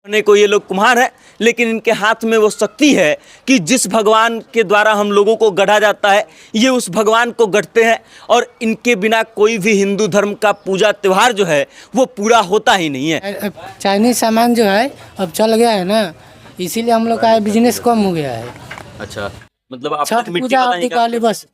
कहने को ये लोग कुम्हार हैं, लेकिन इनके हाथ में वो शक्ति है कि जिस भगवान के द्वारा हम लोगों को गढ़ा जाता है, ये उस भगवान को गढ़ते हैं और इनके बिना कोई भी हिंदू धर्म का पूजा त्यौहार जो है वो पूरा होता ही नहीं है। चाइनीज सामान जो है अब चल गया है ना, इसीलिए हम लोग का बिजनेस कम हो गया है। अच्छा, मतलब आप छठ पूजा और दिवाली बस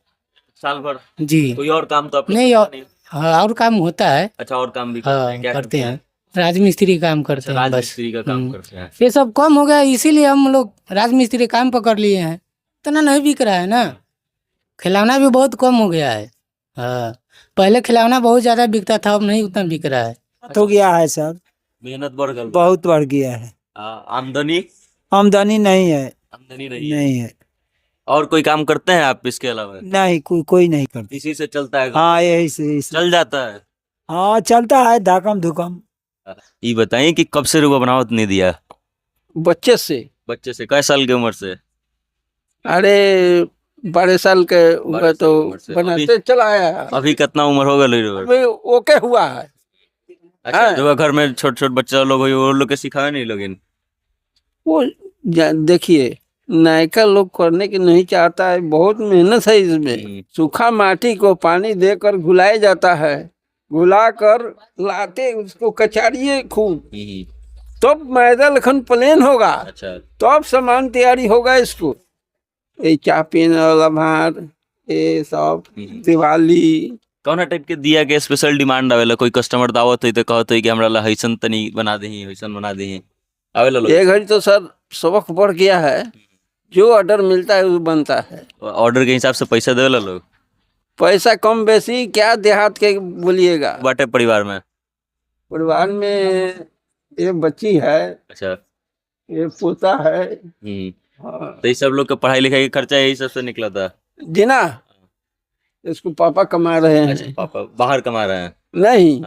साल भर जी, कोई और काम तो आप नहीं और काम होता है। अच्छा, और काम भी करते हैं, राजमिस्त्री काम करते हैं, बस राजमिस्त्री का काम करते हैं। ये सब कम हो गया, इसीलिए हम लोग राजमिस्त्री काम पकड़ लिए हैं। इतना नहीं बिक रहा है ना, खिलौना भी बहुत कम हो गया है। हाँ, पहले खिलौना बहुत ज्यादा बिकता था, अब नहीं उतना बिक रहा है। हो गया है सर, मेहनत बढ़ गई, बहुत बढ़ गया है। आमदनी आमदनी नहीं है, आमदनी नहीं है। और कोई काम करते हैं आप इसके अलावा? नहीं, कोई नहीं करता। इसी से चलता है? हाँ, यही से चल जाता है। हाँ, चलता है धाकम धुकम। ये बताइए कि कब से रुपया बनावत नहीं दिया? बच्चे से। बच्चे से? कै साल की उम्र से? अरे 12 साल के उम्र तो बनाते चला आया। अभी कितना उम्र होगा? अभी ओके हुआ है। अच्छा, जो घर में छोट छोट बच्चा लोग हो वो लोग के सिखाए नहीं लोग? वो देखिए, नायका लोग करने की नहीं चाहता है, बहुत मेहनत है इसमें। सूखा माटी को पानी देकर घुलाया जाता है, घुला कर लाते उसको कचाड़िए खूब, तब मैदा लखन प्लेन होगा। अच्छा, तब सामान तैयारी होगा इसको। ये चापीन वाला भार, ये सब दिवाली कौन टाइप के दिया के स्पेशल डिमांड आवेला? कोई कस्टमर दावत है तो कहत है कि हमरा ला हईसन तनी बना देही, हईसन बना देही, आवेला लोग? ये घड़ी तो सर सबक बढ़ गया है, जो ऑर्डर मिलता है वो बनता है। ऑर्डर के हिसाब से पैसा देवेला लोग? पैसा कम बेसी क्या, देहात के बोलिएगा। बाटे परिवार में ये बच्ची है। अच्छा, ये पोता है। तो ये सब लोग का पढ़ाई लिखाई का खर्चा यही सबसे निकला था जी ना। इसको पापा कमा रहे हैं। अच्छा, पापा बाहर कमा रहे हैं? नहीं,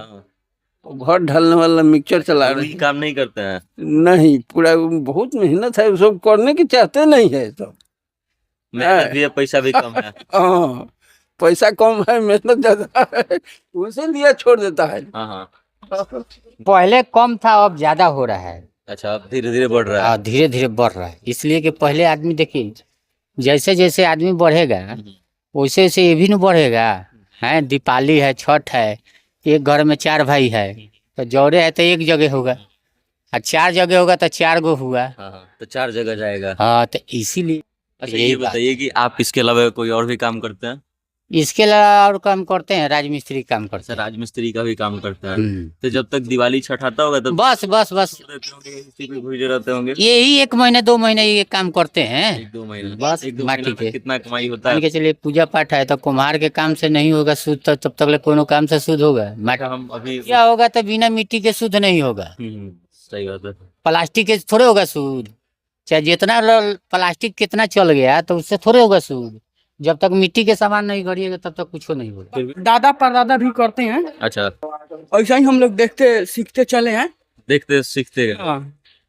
घर ढलने वाला मिक्सचर चला रहे हैं। काम नहीं करते हैं? नहीं, पूरा बहुत मेहनत है, सब करने की चाहते नहीं है। तो मेहनत भी है, पैसा भी कम है। हाँ, पैसा कम है, मेहनत ज्यादा है, उसे लिया छोड़ देता है। हाँ, पहले कम था, अब ज्यादा हो रहा है। अच्छा, अब धीरे धीरे बढ़ रहा है। धीरे धीरे बढ़ रहा है, इसलिए कि पहले आदमी देखिए, जैसे जैसे आदमी बढ़ेगा वैसे वैसे ये भी न बढ़ेगा। है, दीपावली है, छठ है, एक घर में 4 भाई है तो जौरे है तो एक जगह होगा, और 4 जगह होगा तो 4 गो हुआ। तो 4 जगह जाएगा। हाँ, तो इसीलिए। अच्छा, ये बताइए कि आप इसके अलावा कोई और भी काम करते हैं? इसके अलावा और काम करते हैं, राजमिस्त्री काम करते हैं। राजमिस्त्री का भी काम करते हैं। तो जब तक दिवाली छठ आता होगा तब बस इसी पे भूजे रहते होंगे? यही 1 महीने 2 महीने ये काम करते हैं। 1-2 महीने बस, माटी पे कितना कमाई होता है? के चलिए, पूजा पाठ है तो कुम्हार के काम से नहीं होगा शुद्ध, तो तब तक कोनो काम से शुद्ध होगा? हम अभी क्या होगा तो बिना मिट्टी के शुद्ध नहीं होगा। सही बात है। प्लास्टिक के थोड़े होगा शुद्ध, चाहे जितना प्लास्टिक कितना चल गया तो उससे थोड़े होगा शुद्ध। जब तक मिट्टी के सामान नहीं गढ़िएगा तब तक कुछ नहीं होगा। दादा परदादा भी करते हैं। अच्छा, ऐसा ही हम लोग देखते सीखते चले हैं, देखते सीखते हाँ।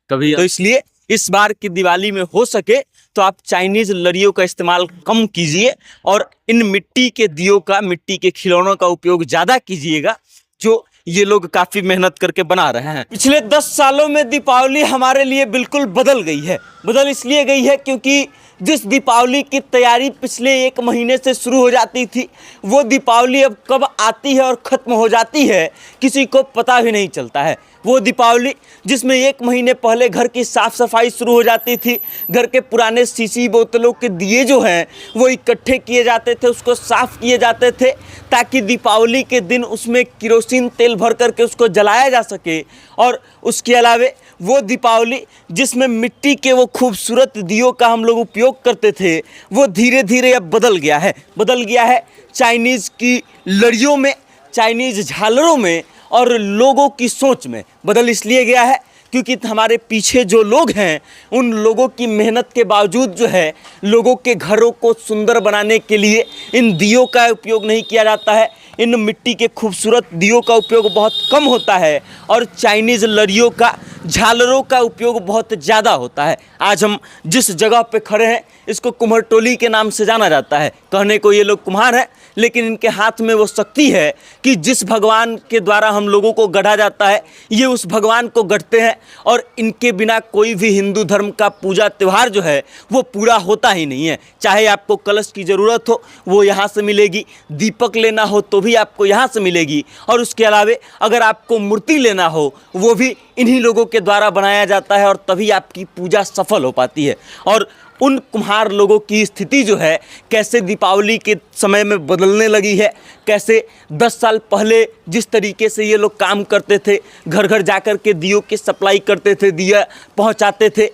कभी तो इसलिए इस बार की दिवाली में हो सके तो आप चाइनीज लड़ियों का इस्तेमाल कम कीजिए और इन मिट्टी के दियों का, मिट्टी के खिलौनों का उपयोग ज्यादा कीजिएगा, जो ये लोग काफी मेहनत करके बना रहे हैं। पिछले 10 सालों में दीपावली हमारे लिए बिल्कुल बदल गई है। बदल इसलिए गई है क्योंकि जिस दीपावली की तैयारी पिछले 1 महीने से शुरू हो जाती थी, वो दीपावली अब कब आती है और ख़त्म हो जाती है किसी को पता भी नहीं चलता है। वो दीपावली जिसमें 1 महीने पहले घर की साफ़ सफाई शुरू हो जाती थी, घर के पुराने शीशी बोतलों के दिए जो हैं वो इकट्ठे किए जाते थे, उसको साफ़ किए जाते थे ताकि दीपावली के दिन उसमें केरोसिन तेल भर करके उसको जलाया जा सके। और उसके अलावे वो दीपावली जिसमें मिट्टी के वो खूबसूरत दियों का हम लोग उपयोग करते थे, वो धीरे धीरे अब बदल गया है चाइनीज़ की लड़ियों में, चाइनीज़ झालरों में और लोगों की सोच में। बदल इसलिए गया है क्योंकि हमारे पीछे जो लोग हैं उन लोगों की मेहनत के बावजूद जो है लोगों के घरों को सुंदर बनाने के लिए इन दियों का उपयोग नहीं किया जाता है। इन मिट्टी के खूबसूरत दियों का उपयोग बहुत कम होता है और चाइनीज़ लड़ियों का, झालरों का उपयोग बहुत ज़्यादा होता है। आज हम जिस जगह पे खड़े हैं इसको कुम्हरटोली के नाम से जाना जाता है। कहने को ये लोग कुम्हार हैं, लेकिन इनके हाथ में वो शक्ति है कि जिस भगवान के द्वारा हम लोगों को गढ़ा जाता है, ये उस भगवान को गढ़ते हैं और इनके बिना कोई भी हिंदू धर्म का पूजा त्यौहार जो है वो पूरा होता ही नहीं है। चाहे आपको कलश की ज़रूरत हो वो यहाँ से मिलेगी, दीपक लेना हो तो भी आपको यहाँ से मिलेगी, और उसके अलावे अगर आपको मूर्ति लेना हो वो भी इन्हीं लोगों के द्वारा बनाया जाता है और तभी आपकी पूजा सफल हो पाती है। और उन कुम्हार लोगों की स्थिति जो है कैसे दीपावली के समय में बदलने लगी है, कैसे 10 साल पहले जिस तरीके से ये लोग काम करते थे, घर घर जाकर के दियों की सप्लाई करते थे, दिया पहुंचाते थे,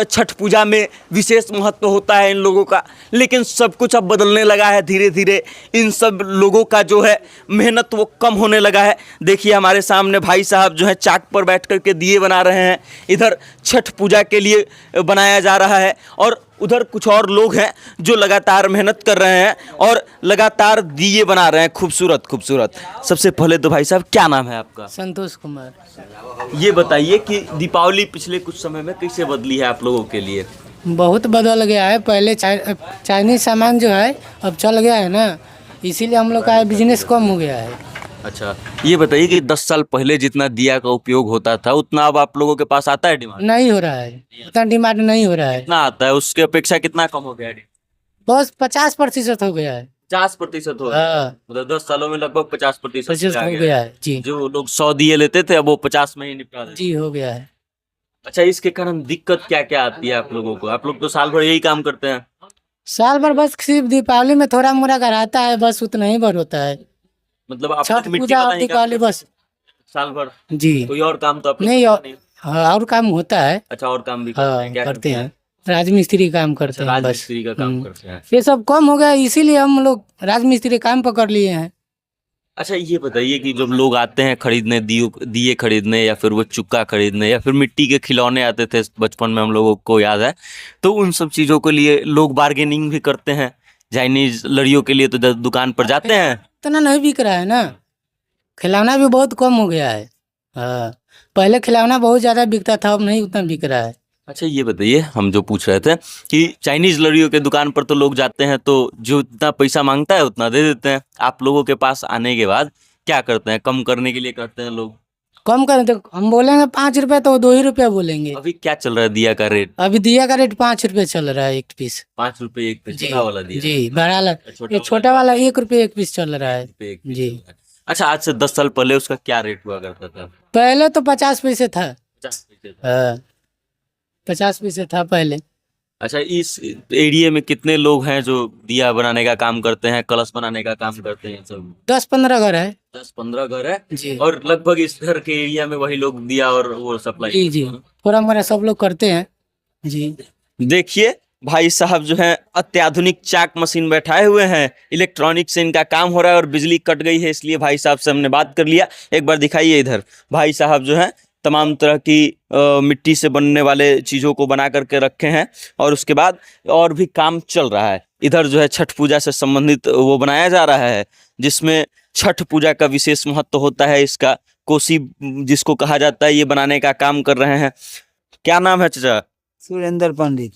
छठ पूजा में विशेष महत्व होता है इन लोगों का, लेकिन सब कुछ अब बदलने लगा है धीरे धीरे। इन सब लोगों का जो है मेहनत वो कम होने लगा है। देखिए हमारे सामने भाई साहब जो है चाक पर बैठ कर के दिए बना रहे हैं, इधर छठ पूजा के लिए बनाया जा रहा है, और उधर कुछ और लोग हैं जो लगातार मेहनत कर रहे हैं और लगातार दिए बना रहे हैं खूबसूरत खूबसूरत। सबसे पहले तो भाई साहब क्या नाम है आपका? संतोष कुमार। ये बताइए कि दीपावली पिछले कुछ समय में कैसे बदली है आप लोगों के लिए? बहुत बदल गया है। पहले चाइनीज सामान जो है अब चल गया है ना, इसीलिए हम लोग का बिजनेस कम हो गया है। अच्छा, ये बताइए कि 10 साल पहले जितना दिया का उपयोग होता था उतना अब आप लोगों के पास आता है डिमांड? नहीं हो रहा है, उतना डिमांड नहीं हो रहा है। कितना आता है उसके अपेक्षा कितना कम हो गया है? बस 50% हो गया है। 50% हो गया। हाँ, मतलब 10 सालों में लगभग 50% 50 हो गया है जी। जो लोग 100 दिए लेते थे अब वो 50 में ही निपटा देते। जी हो गया है। अच्छा, इसके कारण दिक्कत क्या क्या आती है आप लोगों को? आप लोग तो साल भर यही काम करते हैं। साल भर बस सिर्फ दीपावली में थोड़ा मोड़ा कराता है, बस उतना ही भर होता है। मतलब आप छठ मिट्टी पूजा का और नहीं दीपावली करते बस। साल भर? जी कोई और काम तो आप लोग नहीं, करते नहीं? हाँ, और काम होता है। अच्छा, और काम भी करते हाँ, हैं? क्या करते हैं, राजमिस्त्री काम करते हैं बस। राजमिस्त्री का काम करते हैं। ये सब कम हो गया, इसीलिए हम लोग राजमिस्त्री काम पकड़ लिए हैं। अच्छा, ये बताइए कि जब लोग आते हैं खरीदने दिए खरीदने, या फिर वो चुक्का खरीदने, या फिर मिट्टी के खिलौने आते थे बचपन में हम लोगों को याद है, तो उन सब चीज़ों के लिए लोग बार्गेनिंग भी करते हैं। चाइनीज लड़ियों के लिए तो दुकान पर जाते हैं। इतना नहीं बिक रहा है ना, खिलौना भी बहुत कम हो गया है। हाँ, पहले खिलौना बहुत ज़्यादा बिकता था, अब नहीं उतना बिक रहा है। अच्छा, ये बताइए, हम जो पूछ रहे थे कि चाइनीज लड़ियों के दुकान पर तो लोग जाते हैं तो जो जितना पैसा मांगता है उतना दे देते हैं। आप लोगों के पास आने के बाद क्या करते हैं? कम करने के लिए करते हैं लोग? कम करें तो हम बोलेंगे 5 रुपये, तो 2 ही रुपया बोलेंगे। अभी क्या चल रहा है दिया का रेट? अभी दिया का रेट 5 रुपये चल रहा है एक पीस। 5 रुपये एक पीस? जी छोटा वाला दिया? जी, बड़ा वाला, छोटा ये छोटा वाला 1 रुपये एक पीस चल रहा है रुपये एक पीस जी। चल रहा है। अच्छा, आज से 10 साल पहले उसका क्या रेट हुआ करता था? पहले तो 50 पैसे था। 50 पैसे था। हाँ, 50 पैसे था पहले। अच्छा, इस एरिया में कितने लोग हैं जो दिया बनाने का काम करते हैं, कलश बनाने का काम करते हैं? सब 10-15 घर है 10-15 घर है, जी। और लगभग इस घर के एरिया में वही लोग दिया और वो सप्लाई। जी जी, थोड़ा मोड़ा सब लोग करते हैं जी। देखिए भाई साहब जो है अत्याधुनिक चाक मशीन बैठाए हुए हैं, इलेक्ट्रॉनिक से इनका काम हो रहा है, और बिजली कट गई है इसलिए भाई साहब से हमने बात कर लिया। एक बार दिखाइए इधर, भाई साहब जो है तमाम तरह की मिट्टी से बनने वाले चीज़ों को बना करके रखे हैं, और उसके बाद और भी काम चल रहा है। इधर जो है छठ पूजा से संबंधित वो बनाया जा रहा है, जिसमें छठ पूजा का विशेष महत्व होता है। इसका कोसी जिसको कहा जाता है, ये बनाने का काम कर रहे हैं। क्या नाम है चाचा? सुरेंद्र पंडित।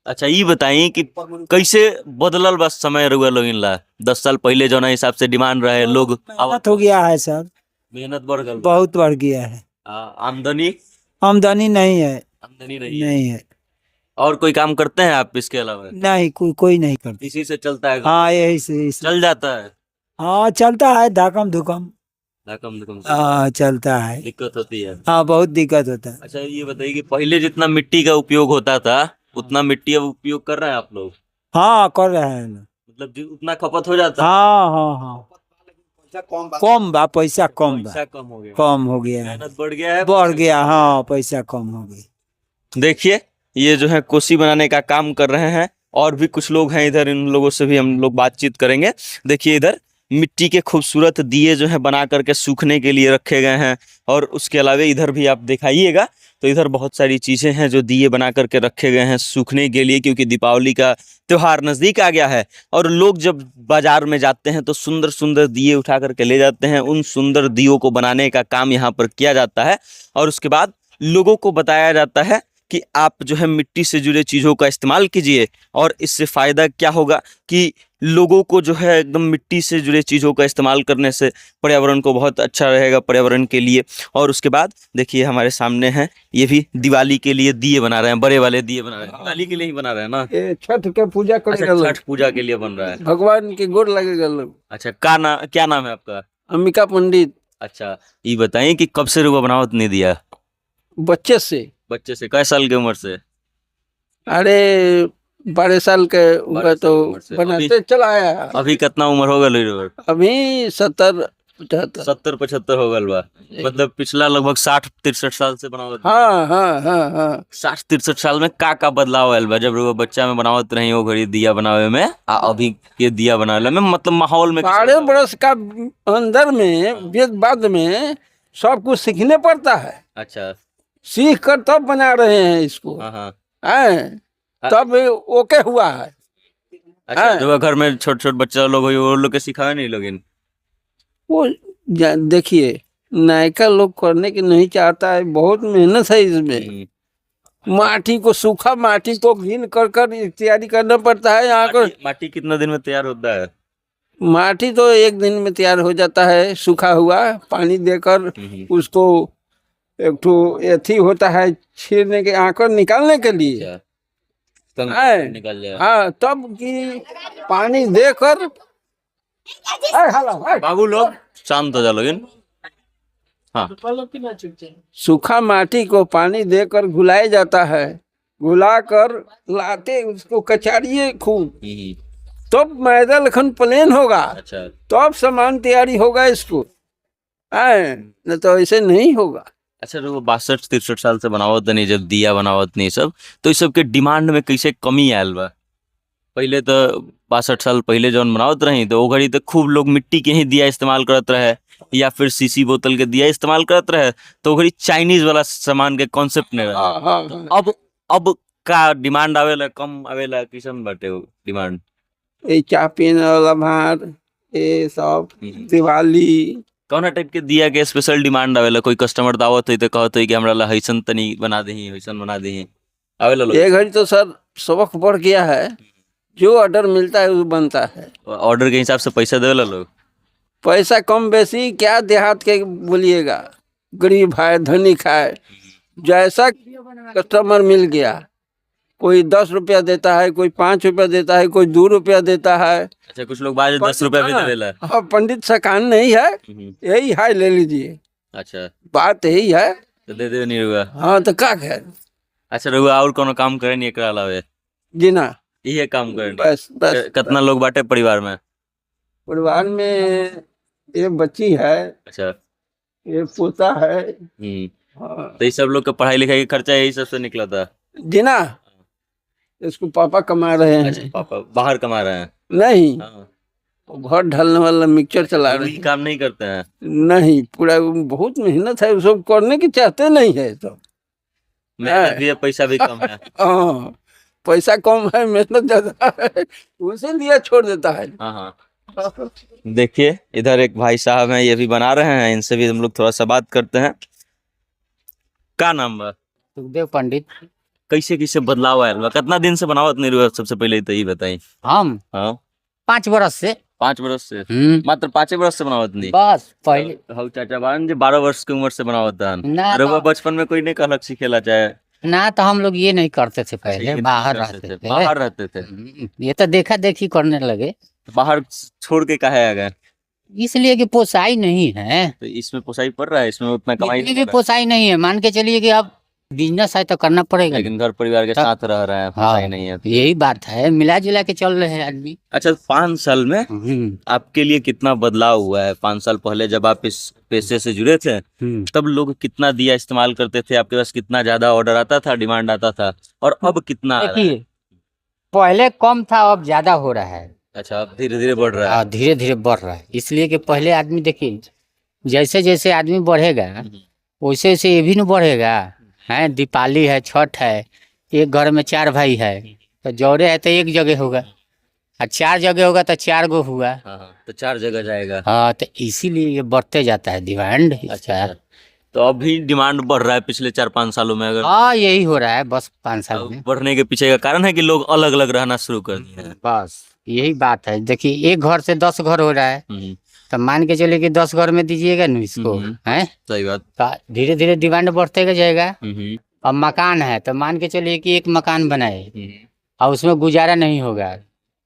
अच्छा, ये बताइए कि कैसे बदलल बस समय रुआ लोग ला 10 साल पहले जो ना हिसाब से डिमांड रहे, लोग मेहनत हो गया है सर, मेहनत बढ़ गई, बहुत बढ़ गया है। आमदनी आमदनी नहीं है। आमदनी नहीं है। नहीं है। और कोई काम करते हैं आप इसके अलावा? नहीं, कोई नहीं करता। इसी से चलता है? हाँ, यही से चल जाता है? हाँ, चलता है, धाकम धुकम। कम हाँ, चलता है। दिक्कत होती है। हाँ, बहुत दिक्कत होता है। अच्छा, ये बताइए कि पहले जितना मिट्टी का उपयोग होता था उतना मिट्टी अब उपयोग कर रहे हैं आप लोग? हाँ, कर रहे हैं लोग। मतलब उतना खपत हो जाता है? हाँ हाँ हाँ, कम बा, पैसा कम बा, पैसा कम हो गया, कम हो गया है, मेहनत बढ़ गया है, बढ़ गया। हाँ, पैसा कम हो गया। देखिए ये जो है कोसी बनाने का काम कर रहे हैं, और भी कुछ लोग हैं इधर, इन लोगों से भी हम लोग बातचीत करेंगे। देखिए इधर मिट्टी के खूबसूरत दिए जो है बना करके सूखने के लिए रखे गए हैं, और उसके अलावा इधर भी आप दिखाइएगा तो इधर बहुत सारी चीज़ें हैं जो दिए बना करके रखे गए हैं सूखने के लिए, क्योंकि दीपावली का त्यौहार नज़दीक आ गया है। और लोग जब बाजार में जाते हैं तो सुंदर सुंदर दिए उठा करके ले जाते हैं। उन सुंदर दियों को बनाने का काम यहाँ पर किया जाता है, और उसके बाद लोगों को बताया जाता है कि आप जो है मिट्टी से जुड़े चीज़ों का इस्तेमाल कीजिए, और इससे फ़ायदा क्या होगा कि लोगों को जो है एकदम मिट्टी से जुड़े चीज़ों का इस्तेमाल करने से पर्यावरण को बहुत अच्छा रहेगा, पर्यावरण के लिए। और उसके बाद देखिए हमारे सामने हैं, ये भी दिवाली के लिए दिए बना रहे हैं, बड़े वाले दिए बना रहे हैं, दिवाली के लिए ही बना रहे हैं ना? ये छठ के पूजा करेगा अच्छा, लोग, छठ पूजा के लिए बन रहा है। भगवान की गोर लगेगा लोग। अच्छा, क्या नाम है आपका? अंबिका पंडित। अच्छा, ये बताइए कि कब से रुआ बनावत नहीं दिया? बच्चे से, बच्चे से? कै साल की उम्र से? अरे 12 साल के उम्र 12 तो साल की उम्र से। बनाते चला आया। अभी कितना उम्र हो गल? अभी 70-75। 70-75 हो गल बा। मतलब पिछला लगभग 60-63 साल से बनावत। हाँ हाँ हाँ हाँ। 60-63 साल में का बदलाव आयल बा? जब रुआ बच्चा में बनावत रही हो घड़ी दिया बनावे में, आ अभी के दिया बनावे में, मतलब माहौल में 12 बरस का अंदर में वेद बाद में सब कुछ सीखने पड़ता है। अच्छा। सीख कर तब बना रहे हैं इसको। हाँ हाँ। हैं? तब ओके हुआ है। अच्छा, रुआ घर में छोट छोट बच्चा लोग हो, वो लोग के सिखावे नहीं लोगिन? वो देखिए, नायका लोग करने की नहीं चाहता है, बहुत मेहनत है इसमें। माटी को, सूखा माटी को घीन कर कर तैयारी करना पड़ता है। यहाँ कर माटी कितना दिन में तैयार होता है? माटी तो 1 दिन में तैयार हो जाता है, सूखा हुआ पानी देकर उसको एक ठो एथी होता है छीलने के, आंकड़ निकालने के लिए। निकल जाए। हाँ, तब की पानी देकर बाबू लोग शांत हो जा लोगिन। हाँ। सूखा माटी को पानी देकर घुलाया जाता है, घुला कर लाते उसको कचाड़िए खूब, तब मैदा लखन प्लेन होगा। अच्छा। तब सामान तैयारी होगा इसको, न तो ऐसे नहीं होगा। अच्छा, वो 62-63 साल से बनावत नहीं, जब दिया बनावत नहीं सब, तो इस सब के डिमांड में कैसे कमी आयल बा? पहले तो 62 साल पहले जौन बनावत रही तो वो घड़ी तो खूब लोग मिट्टी के ही दिया इस्तेमाल करत रहे, या फिर सीसी बोतल के दिया इस्तेमाल करत रहे, तो घड़ी चाइनीज वाला सामान के कॉन्सेप्ट नहीं रहा। हाँ हाँ हाँ। अब का डिमांड आवेला, कम आवेला, किसन बाटे वो डिमांड? ये चाय पीने वाला भात, ये सब दिवाली। कौन टाइप के दिया के स्पेशल डिमांड आवेला? कोई कस्टमर दावत है तो कहत है कि हमरा ला हईसन तनी बना दही, हईसन बना दही, आवेला लोग? ये घड़ी तो सर सबक बढ़ गया है, जो ऑर्डर मिलता है वो बनता है। ऑर्डर के हिसाब से पैसा देवेला लोग? पैसा कम बेसी क्या, देहात के बोलिएगा, गरीब है धनिक है, जैसा कस्टमर मिल गया। कोई 10 रुपया देता है, कोई 5 रुपया देता है, कोई 2 रुपया देता है। अच्छा, कुछ लोग बाद 10 रुपया भी देवेला? हाँ, पंडित सकान नहीं है, यही है, ले लीजिए। अच्छा, बात यही है। तो दे दे नहीं रुआ? हाँ, तो क्या कहे। अच्छा, रुआ और कोनो काम करे नहीं एकरा अलावे? जी ना, यही काम करे? बस बस। कितना लोग बाटे परिवार में? परिवार में ये बच्ची है, अच्छा। ये पोता है। तो ये सब लोग का पढ़ाई लिखाई का खर्चा यही सबसे निकला था? जी ना, इसको पापा कमा रहे हैं। अच्छा, पापा बाहर कमा रहे हैं? नहीं, हाँ। घर ढलने वाला मिक्सचर चला रहे हैं। काम नहीं करते हैं? नहीं, पूरा बहुत मेहनत है, सब करने की चाहते नहीं है तो। मेहनत भी है, पैसा भी कम है। हाँ, पैसा कम है, मेहनत ज्यादा है, उसे दिया छोड़ देता है। हाँ हाँ। देखिए इधर एक भाई साहब हैं, ये भी बना रहे हैं, इनसे भी हम लोग थोड़ा सा बात करते हैं। क्या नाम बा? सुखदेव पंडित। कैसे कैसे बदलाव आयल बा? कितना दिन से बनावत नहीं रुआ? सबसे पहले तो ये बताई। हम हाँ, 5 बरस से। 5 बरस से? मात्र 5 बरस से बनावत नहीं? बस पहले हम चाचा बान जो 12 वर्ष की उम्र से बनावत हन। ना अरे वो तो, बचपन में कोई नहीं कहलक सीखेला चाहे? ना तो हम लोग ये नहीं करते थे पहले, बाहर रहते थे। बाहर रहते थे? ये तो देखा देखी करने लगे। बाहर छोड़ के काहे आ गए? इसलिए कि पोसाई नहीं है। तो इसमें पोसाई पड़ रहा है, इसमें उतना कमाई इसलिए नहीं भी हो रहा है। पोसाई नहीं है, मान के चलिए कि अब बिजनेस है तो करना पड़ेगा। लेकिन घर परिवार के साथ रह रहे हैं, पोसाई नहीं है। यही बात है, मिला जुला के चल रहे हैं आदमी। अच्छा, 5 साल में आपके लिए कितना बदलाव हुआ है? 5 साल पहले जब आप इस पेशे से जुड़े थे तब लोग कितना दिया इस्तेमाल करते थे? आपके पास कितना ज्यादा ऑर्डर आता था, डिमांड आता था, और अब कितना आ रहा है? देखिए, पहले कम था, अब ज्यादा हो रहा है। अच्छा, अब धीरे धीरे बढ़ रहा है? धीरे धीरे बढ़ रहा है, इसलिए कि पहले आदमी देखिए, जैसे जैसे आदमी बढ़ेगा वैसे वैसे ये भी न बढ़ेगा। है, दीपावली है, छठ है, एक घर में 4 भाई है, तो जोड़े है तो एक जगह होगा, और 4 जगह होगा तो 4 गो हुआ। हाँ, तो 4 जगह जाएगा। हाँ, तो इसीलिए ये बढ़ते जाता है डिमांड। अच्छा। तो अभी डिमांड बढ़ रहा है पिछले 4-5 सालों में, अगर हाँ यही हो रहा है बस 5 साल में। बढ़ने के पीछे का कारण है कि लोग अलग अलग रहना शुरू कर दिए हैं। बस यही बात है। देखिए एक घर से 10 घर हो रहा है, हम्म, तो मान के चलिए कि 10 घर में दीजिएगा ना इसको, है सही बात। तो धीरे धीरे डिमांड बढ़ते जाएगा। हम्म, अब मकान है तो मान के चलिए कि एक मकान बनाए हम्म, और उसमें गुजारा नहीं होगा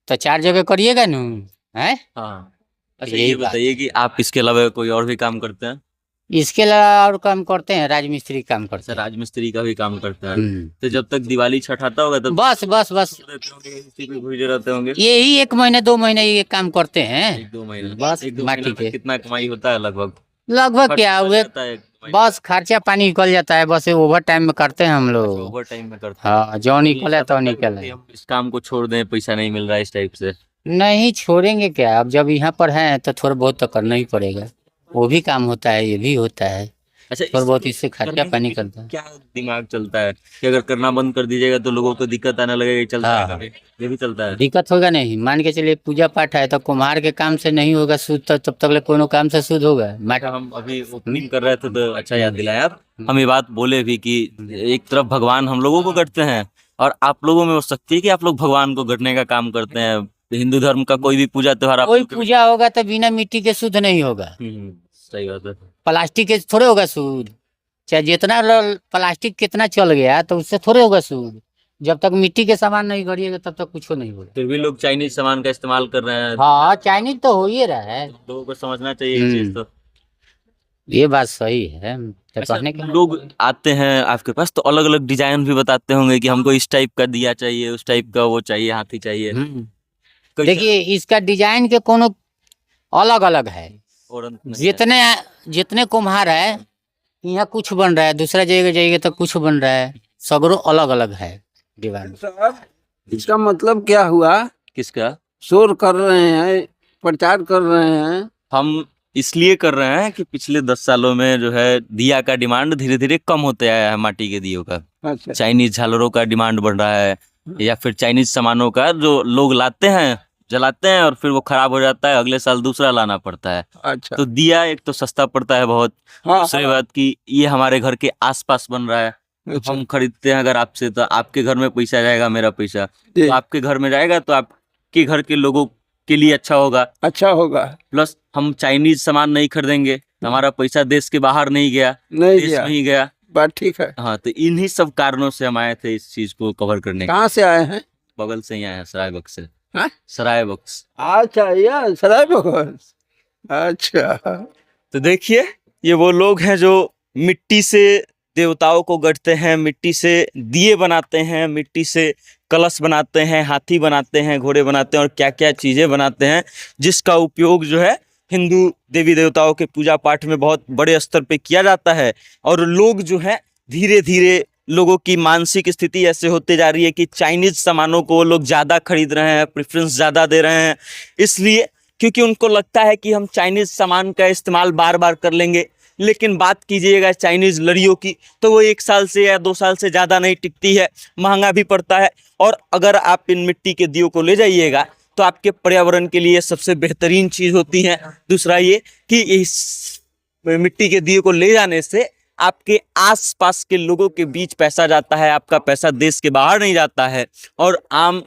तो 4 जगह करिएगा ना, है। हाँ। अच्छा यही ये बात। बताइए कि आप इसके अलावा कोई और भी काम करते हैं? इसके अलावा और काम करते हैं, राजमिस्त्री काम करते अच्छा हैं। राजमिस्त्री का भी काम करते हैं। हम्म। तो जब तक दिवाली छठ आता होगा तब बस बस बस रहते होंगे, इसी पे घुसे रहते होंगे। यही 1 महीने 2 महीने ये काम करते हैं। 1-2 महीने बस 1-2 माटी महीने के। में कितना कमाई होता है लगभग? लगभग क्या खर्च हुए, जाता है एक महीने? बस खर्चा पानी निकल जाता है, बस ओवर टाइम में करते हैं हम लोग। ओवर टाइम में करते हैं। हाँ जो निकले तो कि निकले। हम इस काम को छोड़ दें, पैसा नहीं मिल रहा है इस टाइप से? नहीं छोड़ेंगे क्या, अब जब यहाँ पर हैं तो थोड़ा बहुत तो करना ही पड़ेगा। वो भी काम होता है, ये भी होता है, अच्छा थोड़ा बहुत इससे खर्चा करने के पानी पीछे करता है। क्या दिमाग चलता है कि अगर करना बंद कर दीजिएगा तो लोगों को दिक्कत आने लगेगी, चलता है हाँ। कभी? ये भी चलता है। दिक्कत होगा नहीं, मान के चलिए पूजा पाठ है तो कुम्हार के काम से नहीं होगा शुद्ध, तो तब तक ले कोनो काम से शुद्ध होगा। अच्छा, हम अभी ओपनिंग कर रहे थे तो अच्छा याद दिलाया आप। हम ये बात बोले भी कि एक तरफ भगवान हम लोगों को गढ़ते हैं और आप लोगों में वो शक्ति है कि आप लोग भगवान को गढ़ने का काम करते हैं। हिंदू धर्म का कोई भी पूजा त्योहार आप कोई लोग के- पूजा होगा तो बिना मिट्टी के शुद्ध नहीं होगा। सही बात है। प्लास्टिक के थोड़े होगा शुद्ध, चाहे जितना प्लास्टिक कितना चल गया तो उससे थोड़े होगा शुद्ध। जब तक मिट्टी के सामान नहीं करिएगा तब तक कुछ नहीं होगा। फिर भी लोग चाइनीज सामान का इस्तेमाल कर रहे हैं। हाँ चाइनीज तो हो ही रहा है, लोगों को समझना चाहिए ये चीज। तो ये बात सही है। तो अच्छा, कहने के लोग आते हैं आपके पास तो अलग अलग डिजाइन भी बताते होंगे कि हमको इस टाइप का दिया चाहिए, उस टाइप का वो चाहिए, हाथी चाहिए। कैसे- देखिए इसका डिजाइन के कोनो अलग अलग है। और अंत में जितने जितने कुम्हार है यहाँ कुछ बन रहा है, दूसरा जगह जाइए तो कुछ बन रहा है, सगरों अलग अलग है डिजाइन। साहब इसका मतलब क्या हुआ? किसका? शोर कर रहे हैं, प्रचार कर रहे हैं। हम इसलिए कर रहे हैं कि पिछले 10 सालों में जो है दिया का डिमांड धीरे धीरे कम होते आया है, माटी के दियों का। अच्छा चाइनीज झालरों का डिमांड बढ़ रहा है, या फिर चाइनीज सामानों का जो लोग लाते हैं, जलाते हैं और फिर वो खराब हो जाता है, अगले साल दूसरा लाना पड़ता है। अच्छा। तो दिया एक तो सस्ता पड़ता है बहुत, हाँ, दूसरी बात कि ये हमारे घर के आसपास बन रहा है। अच्छा। हम खरीदते हैं अगर आपसे तो आपके घर में पैसा जाएगा, मेरा पैसा जी, तो आपके घर में जाएगा, तो आपके घर के लोगों के लिए अच्छा होगा। अच्छा होगा। प्लस हम चाइनीज सामान नहीं खरीदेंगे, हमारा पैसा देश के बाहर नहीं गया, नहीं देश दिया, में ही गया। बात ठीक है। हाँ, तो इन्हीं सब कारणों से हम आए थे इस चीज को कवर करने। कहाँ से आए हैं? बगल से ही आए हैं, सराय बक्स से। हाँ? सराय बक्स। अच्छा ये सराय बगल। अच्छा तो देखिए ये वो लोग हैं जो मिट्टी से देवताओं को गढ़ते हैं, मिट्टी से दिए बनाते हैं, मिट्टी से कलश बनाते हैं, हाथी बनाते हैं, घोड़े बनाते हैं और क्या क्या चीजें बनाते हैं, जिसका उपयोग जो है हिंदू देवी देवताओं के पूजा पाठ में बहुत बड़े स्तर पे किया जाता है। और लोग जो है धीरे धीरे लोगों की मानसिक स्थिति ऐसे होते जा रही है कि चाइनीज सामानों को वो लोग ज़्यादा खरीद रहे हैं, प्रेफरेंस ज़्यादा दे रहे हैं, इसलिए क्योंकि उनको लगता है कि हम चाइनीज सामान का इस्तेमाल बार बार कर लेंगे। लेकिन बात कीजिएगा चाइनीज लड़ियों की तो वो 1 साल से या 2 साल से ज़्यादा नहीं टिकती है, महंगा भी पड़ता है। और अगर आप इन मिट्टी के दियों को ले जाइएगा तो आपके पर्यावरण के लिए सबसे बेहतरीन चीज़ होती है। दूसरा ये कि इस मिट्टी के दिए को ले जाने से आपके आसपास के लोगों के बीच पैसा जाता है, आपका पैसा देश के बाहर नहीं जाता है। और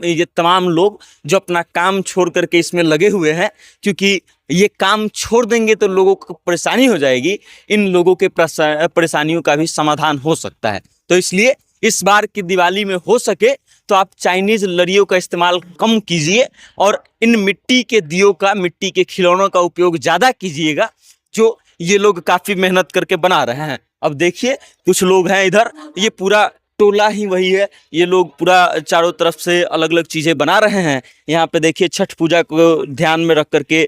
ये तमाम लोग जो अपना काम छोड़ करके इसमें लगे हुए हैं, क्योंकि ये काम छोड़ देंगे तो लोगों को परेशानी हो जाएगी, इन लोगों के परेशानियों का भी समाधान हो सकता है। तो इसलिए इस बार की दिवाली में हो सके तो आप चाइनीज लड़ियों का इस्तेमाल कम कीजिए और इन मिट्टी के दियों का, मिट्टी के खिलौनों का उपयोग ज़्यादा कीजिएगा, जो ये लोग काफ़ी मेहनत करके बना रहे हैं। अब देखिए कुछ लोग हैं इधर, ये पूरा टोला ही वही है, ये लोग पूरा चारों तरफ से अलग अलग चीज़ें बना रहे हैं। यहाँ पे देखिए छठ पूजा को ध्यान में रख करके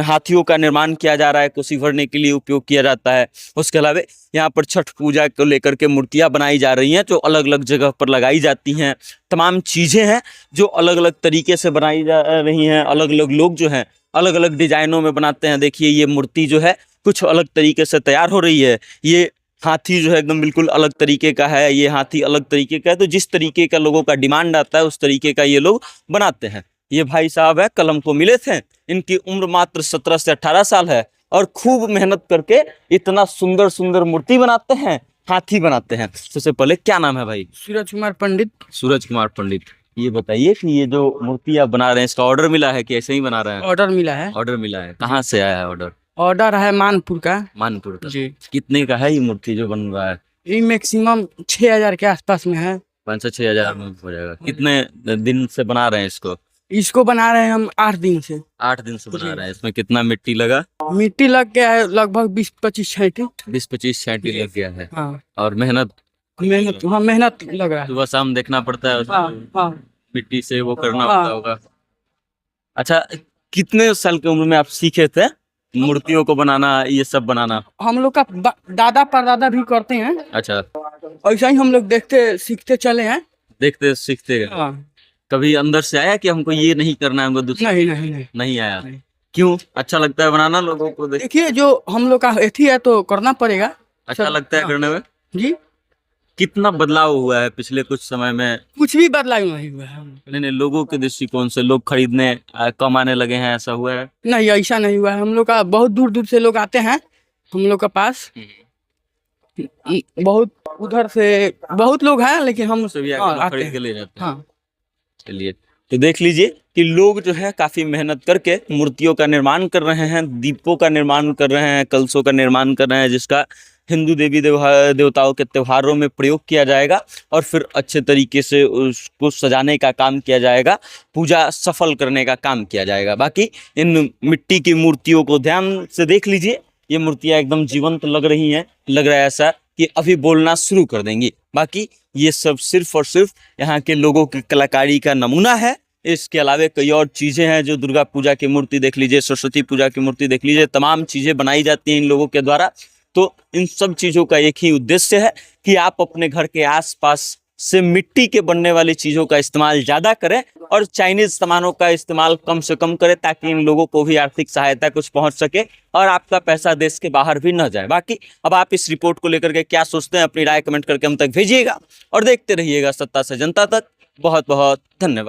हाथियों का निर्माण किया जा रहा है, कोसी भरने के लिए उपयोग किया जाता है। उसके अलावा यहाँ पर छठ पूजा को लेकर के मूर्तियाँ बनाई जा रही हैं जो अलग अलग जगह पर लगाई जाती हैं। तमाम चीज़ें हैं जो अलग अलग तरीके से बनाई जा रही हैं, अलग अलग लोग जो हैं अलग अलग डिजाइनों में बनाते हैं। देखिए ये मूर्ति जो है कुछ अलग तरीके से तैयार हो रही है, ये हाथी जो है एकदम बिल्कुल अलग तरीके का है, ये हाथी अलग तरीके का है। तो जिस तरीके का लोगों का डिमांड आता है उस तरीके का ये लोग बनाते हैं। ये भाई साहब है, कलम को मिले थे, इनकी उम्र मात्र 17 से 18 साल है और खूब मेहनत करके इतना सुंदर सुंदर मूर्ति बनाते हैं, हाथी बनाते हैं। सबसे पहले क्या नाम है भाई? सूरज कुमार पंडित। सूरज कुमार पंडित। ये बताइए कि ये जो मूर्ति आप बना रहे हैं, इसका ऑर्डर मिला है कि ऐसे ही बना रहे हैं? ऑर्डर मिला है। ऑर्डर मिला है। कहाँ से आया है ऑर्डर? ऑर्डर है मानपुर का। मानपुर का। जी। कितने का है ये मूर्ति जो बन रहा है? ये मैक्सिमम 6,000 के आसपास में है। 5-6 हजार में हो जाएगा। कितने दिन से बना रहे हैं इसको? इसको बना रहे हैं हम 8 दिन से। 8 दिन से बना रहे हैं। इसमें कितना मिट्टी लगा? मिट्टी लग गया है लगभग 20-25 छांटी। 20-25 छांटी लग गया है। हाँ और मेहनत मेहनत लग रहा है। सुबह शाम देखना पड़ता है उसको, हाँ हाँ। मिट्टी से वो करना हाँ। पड़ता होगा। अच्छा, कितने साल की उम्र में आप सीखे थे मूर्तियों को बनाना, ये सब बनाना? हम लोग का दादा परदादा भी करते हैं। अच्छा, ऐसा ही हम लोग देखते सीखते चले हैं। देखते सीखते गए। हाँ। कभी अंदर से आया कि हमको ये नहीं करना है, हमको दूसरा? नहीं नहीं नहीं। नहीं आया। नहीं। क्यों? अच्छा लगता है बनाना लोगों को देख? देखिए जो हम लोग का एथी है तो करना पड़ेगा। अच्छा सब- लगता है हाँ। करने में? जी। कितना बदलाव हुआ है पिछले कुछ समय में? कुछ भी बदलाव नहीं हुआ है। नहीं, लोगों के दृष्टिकोण से लोग खरीदने कम आने लगे हैं, ऐसा हुआ है? नहीं ऐसा नहीं हुआ है। हम लोग का बहुत दूर दूर से लोग आते हैं हम लोग का पास। बहुत उधर से बहुत लोग हैं लेकिन हम से भी हाँ, आके लोग आते खरीद हैं। के ले जाते हैं। हाँ। चलिए, तो देख लीजिए कि लोग जो है काफी मेहनत करके मूर्तियों का निर्माण कर रहे हैं, दीपों का निर्माण कर रहे हैं, कलशों का निर्माण कर रहे हैं, जिसका हिंदू देवी देवताओं के त्योहारों में प्रयोग किया जाएगा और फिर अच्छे तरीके से उसको सजाने का काम किया जाएगा, पूजा सफल करने का काम किया जाएगा। बाकी इन मिट्टी की मूर्तियों को ध्यान से देख लीजिए, ये मूर्तियाँ एकदम जीवंत लग रही हैं, लग रहा है ऐसा कि अभी बोलना शुरू कर देंगी। बाकी ये सब सिर्फ और सिर्फ यहाँ के लोगों की कलाकारी का नमूना है। इसके अलावा कई और चीज़ें हैं, जो दुर्गा पूजा की मूर्ति देख लीजिए, सरस्वती पूजा की मूर्ति देख लीजिए, तमाम चीज़ें बनाई जाती हैं इन लोगों के द्वारा। तो इन सब चीज़ों का एक ही उद्देश्य है कि आप अपने घर के आसपास से मिट्टी के बनने वाली चीज़ों का इस्तेमाल ज़्यादा करें और चाइनीज़ सामानों का इस्तेमाल कम से कम करें, ताकि इन लोगों को भी आर्थिक सहायता कुछ पहुंच सके और आपका पैसा देश के बाहर भी न जाए। बाकी अब आप इस रिपोर्ट को लेकर के क्या सोचते हैं, अपनी राय कमेंट करके हम तक भेजिएगा और देखते रहिएगा सत्ता से जनता तक। बहुत बहुत धन्यवाद।